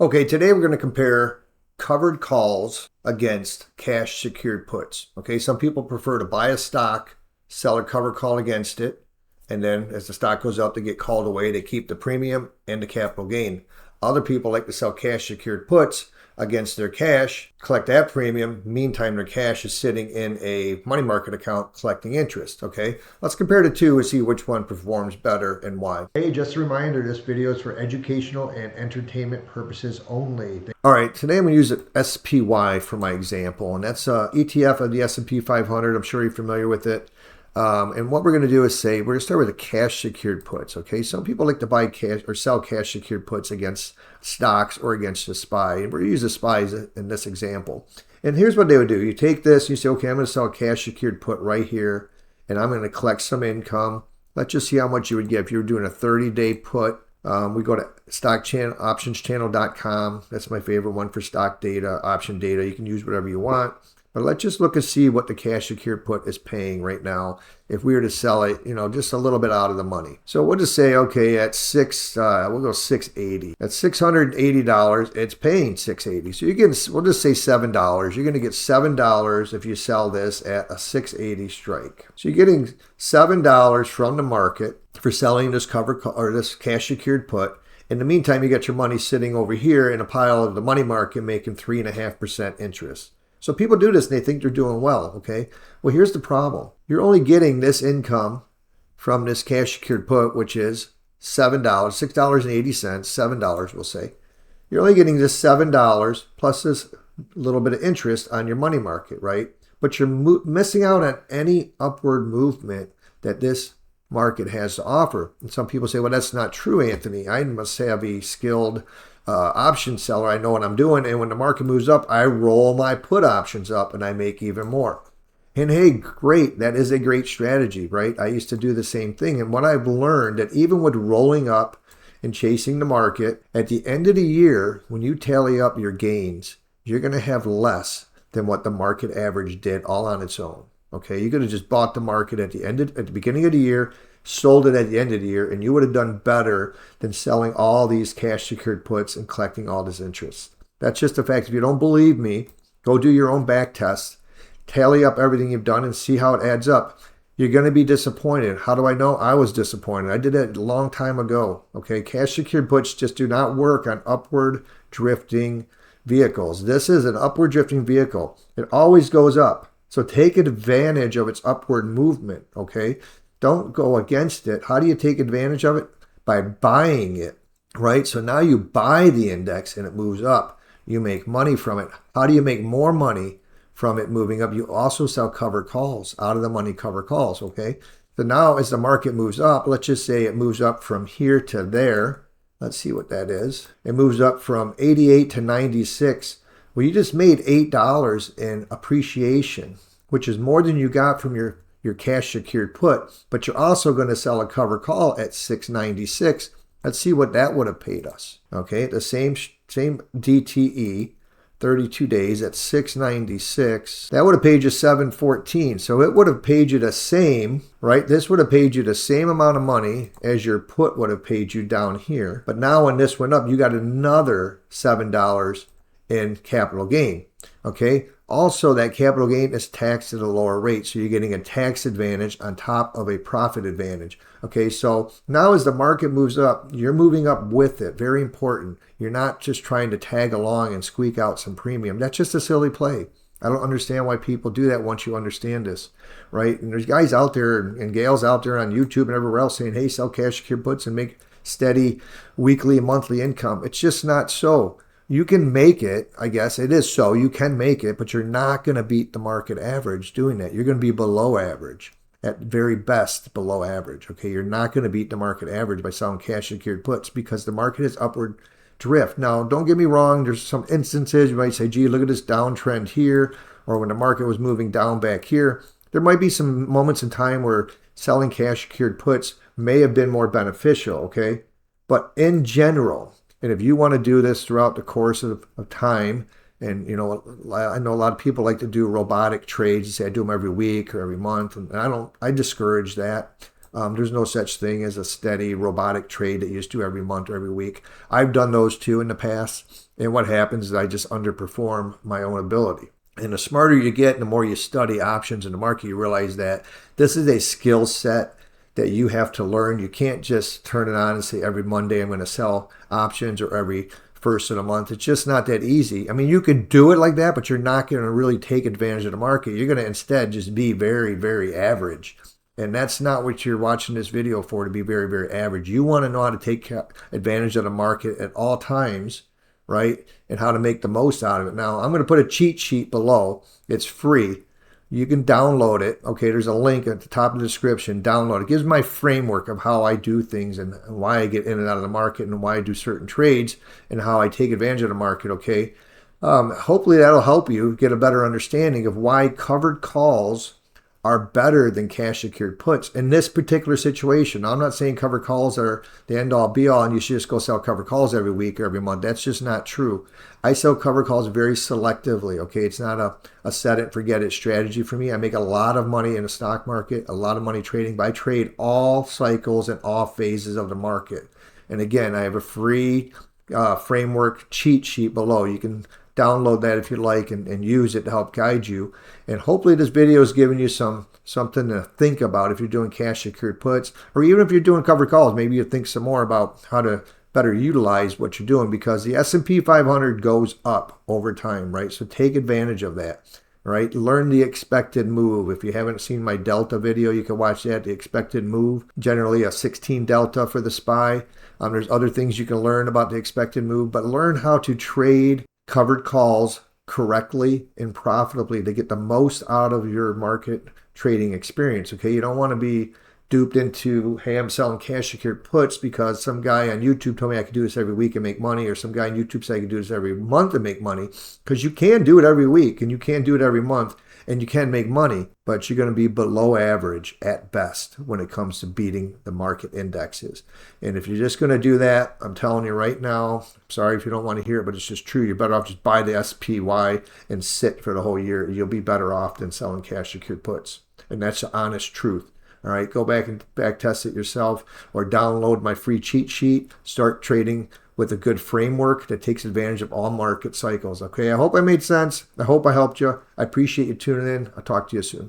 Okay, today we're going to compare covered calls against cash secured puts. Okay, some people prefer to buy a stock, sell a covered call against it, and then as the stock goes up, they get called away. They keep the premium and the capital gain. Other people like to sell cash secured puts against their cash, collect that premium. Meantime, their cash is sitting in a money market account collecting interest. Okay, let's compare the two and see which one performs better and why. Hey, just a reminder, this video is for educational and entertainment purposes only. All right, today I'm going to use SPY for my example, and that's a ETF of the S&P 500. I'm sure you're familiar with it. And what we're going to do is we're going to start with the cash secured puts. Okay, some people like to buy cash or sell cash secured puts against stocks or against the SPY, and we're going to use the SPYs in this example. And here's what they would do: you take this, you say, okay, I'm going to sell a cash secured put right here, and I'm going to collect some income. Let's just see how much you would get if you were doing a 30-day put. We go to optionschannel.com. That's my favorite one for stock data, option data. You can use whatever you want. But let's just look and see what the cash secured put is paying right now if we were to sell it, just a little bit out of the money. So we'll just say, okay, at we'll go 680. At $680, it's paying 680. So we'll just say $7. You're going to get $7 if you sell this at a 680 strike. So you're getting $7 from the market for selling this this cash secured put. In the meantime, you got your money sitting over here in a pile of the money market making 3.5% interest. So people do this and they think they're doing well, okay? Well, here's the problem. You're only getting this income from this cash secured put, which is $7, $6.80, $7 we'll say. You're only getting this $7 plus this little bit of interest on your money market, right? But you're missing out on any upward movement that this market has to offer. And some people say, well, that's not true, Anthony. I must have a skilled option seller. I know what I'm doing. And when the market moves up, I roll my put options up and I make even more. And hey, great. That is a great strategy, right? I used to do the same thing. And what I've learned that even with rolling up and chasing the market, at the end of the year, when you tally up your gains, you're going to have less than what the market average did all on its own. Okay, you could have just bought the market at the beginning of the year, sold it at the end of the year, and you would have done better than selling all these cash secured puts and collecting all this interest. That's just a fact. If you don't believe me, go do your own back test, tally up everything you've done and see how it adds up. You're going to be disappointed. How do I know? I was disappointed. I did it a long time ago. Okay, cash secured puts just do not work on upward drifting vehicles. This is an upward drifting vehicle. It always goes up. So take advantage of its upward movement, okay? Don't go against it. How do you take advantage of it? By buying it, right? So now you buy the index and it moves up. You make money from it. How do you make more money from it moving up? You also sell covered calls, out of the money covered calls, okay? So now as the market moves up, let's just say it moves up from here to there. Let's see what that is. It moves up from 88 to 96. Well, you just made $8 in appreciation, which is more than you got from your cash secured put, but you're also going to sell a covered call at 696. Let's see what that would have paid us. Okay, the same DTE, 32 days at 696. That would have paid you 714. So it would have paid you the same, right? This would have paid you the same amount of money as your put would have paid you down here. But now when this went up, you got another $7 in capital gain. Okay. Also, that capital gain is taxed at a lower rate. So you're getting a tax advantage on top of a profit advantage. Okay. So now as the market moves up, you're moving up with it. Very important. You're not just trying to tag along and squeak out some premium. That's just a silly play. I don't understand why people do that once you understand this, right? And there's guys out there and gals out there on YouTube and everywhere else saying, hey, sell cash secured puts and make steady weekly and monthly income. It's just not so. You can make it, I guess it is so. You can make it, but you're not going to beat the market average doing that. You're going to be below average, at very best below average. Okay, you're not going to beat the market average by selling cash secured puts because the market is upward drift. Now, don't get me wrong. There's some instances you might say, gee, look at this downtrend here, or when the market was moving down back here. There might be some moments in time where selling cash secured puts may have been more beneficial, okay? But in general, and if you want to do this throughout the course of time, and I know a lot of people like to do robotic trades. They say I do them every week or every month, and I discourage that. There's no such thing as a steady robotic trade that you just do every month or every week. I've done those too in the past. And what happens is I just underperform my own ability. And the smarter you get, and the more you study options in the market, you realize that this is a skill set that you have to learn. You can't just turn it on and say every Monday I'm going to sell options or every first of the month. It's just not that easy. I mean, you can do it like that, but you're not going to really take advantage of the market. You're going to instead just be very, very average. And that's not what you're watching this video for, to be very, very average. You want to know how to take advantage of the market at all times, right? And how to make the most out of it. Now, I'm going to put a cheat sheet below. It's free. You can download it. Okay, there's a link at the top of the description. Download it. It gives my framework of how I do things and why I get in and out of the market and why I do certain trades and how I take advantage of the market, okay? Hopefully that'll help you get a better understanding of why covered calls are better than cash secured puts in this particular situation. Now, I'm not saying covered calls are the end all be all and you should just go sell covered calls every week or every month. That's just not true. I sell covered calls very selectively, okay? It's not a set it, forget it strategy for me. I make a lot of money in the stock market, a lot of money trading, but I trade all cycles and all phases of the market. And again, I have a free framework cheat sheet below. You can download that if you like and use it to help guide you. And hopefully this video is giving you something to think about if you're doing cash secured puts, or even if you're doing covered calls. Maybe you think some more about how to better utilize what you're doing, because the S&P 500 goes up over time, right? So take advantage of that, right? Learn the expected move. If you haven't seen my delta video, you can watch that, the expected move, generally a 16 delta for the SPY. There's other things you can learn about the expected move, but learn how to trade covered calls correctly and profitably to get the most out of your market trading experience. Okay, you don't want to be duped into, hey, I'm selling cash secured puts because some guy on YouTube told me I could do this every week and make money, or some guy on YouTube said I could do this every month and make money. Because you can do it every week and you can do it every month and you can make money, but you're going to be below average at best when it comes to beating the market indexes. And if you're just going to do that, I'm telling you right now, sorry if you don't want to hear it, but it's just true. You're better off just buy the SPY and sit for the whole year. You'll be better off than selling cash secured puts. And that's the honest truth. All right, go back and back test it yourself, or download my free cheat sheet. Start trading with a good framework that takes advantage of all market cycles. Okay, I hope I made sense. I hope I helped you. I appreciate you tuning in. I'll talk to you soon.